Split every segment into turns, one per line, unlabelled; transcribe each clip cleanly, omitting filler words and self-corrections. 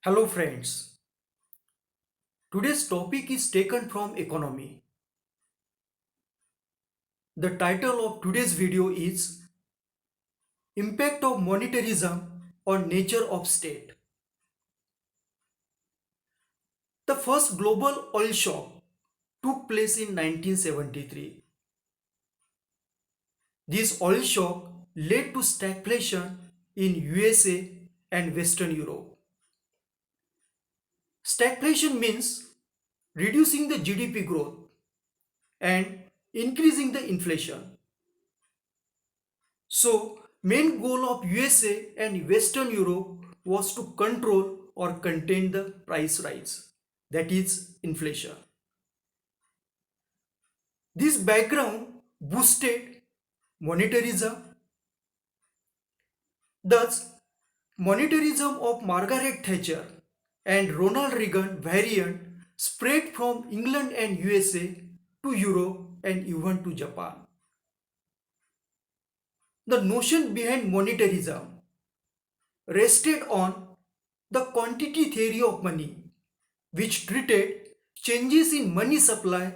Hello friends, today's topic is taken from economy. The title of today's video is Impact of Monetarism on Nature of State. The first global oil shock took place in 1973. This oil shock led to stagflation in USA and Western Europe. Stagflation means reducing the GDP growth and increasing the inflation. So, main goal of USA and Western Europe was to control or contain the price rise, that is inflation. This background boosted monetarism. Thus, monetarism of Margaret Thatcher and Ronald Reagan variant spread from England and USA to Europe and even to Japan. The notion behind monetarism rested on the quantity theory of money, which treated changes in money supply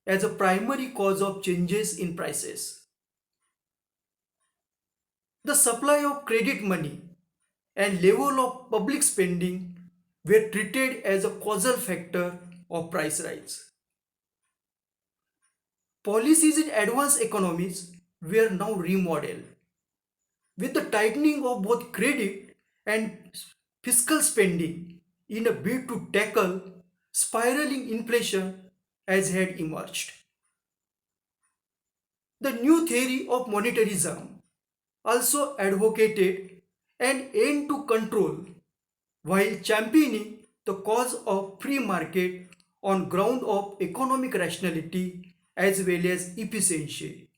as a primary cause of changes in prices. The supply of credit money and level of public spending were treated as a causal factor of price rise. Policies in advanced economies were now remodeled, with the tightening of both credit and fiscal spending in a bid to tackle spiraling inflation as had emerged. The new theory of monetarism also advocated an end to control while championing the cause of free market on ground of economic rationality as well as efficiency,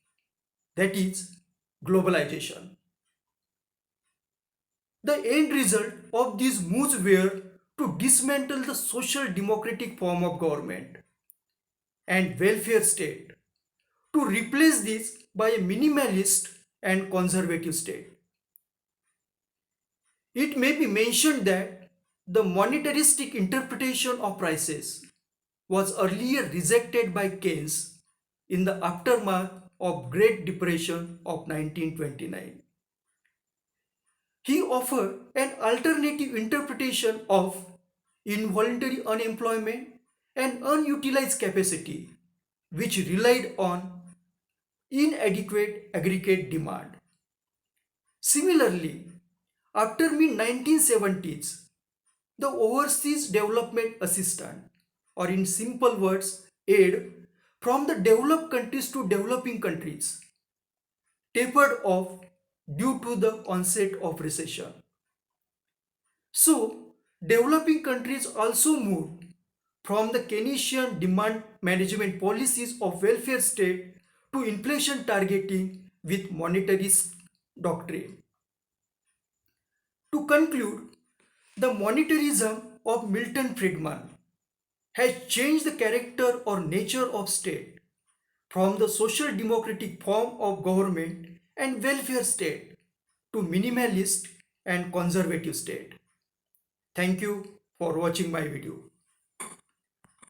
that is globalization. The end result of these moves were to dismantle the social democratic form of government and welfare state to replace this by a minimalist and conservative state. It may be mentioned that the monetaristic interpretation of prices was earlier rejected by Keynes in the aftermath of Great Depression of 1929. He offered an alternative interpretation of involuntary unemployment and unutilized capacity, which relied on inadequate aggregate demand. Similarly, after mid-1970s, the Overseas Development Assistance, or in simple words, aid from the developed countries to developing countries, tapered off due to the onset of recession. So, developing countries also moved from the Keynesian demand management policies of welfare state to inflation targeting with monetarist doctrine. To conclude, the monetarism of Milton Friedman has changed the character or nature of state from the social democratic form of government and welfare state to minimalist and conservative state. Thank you for watching my video.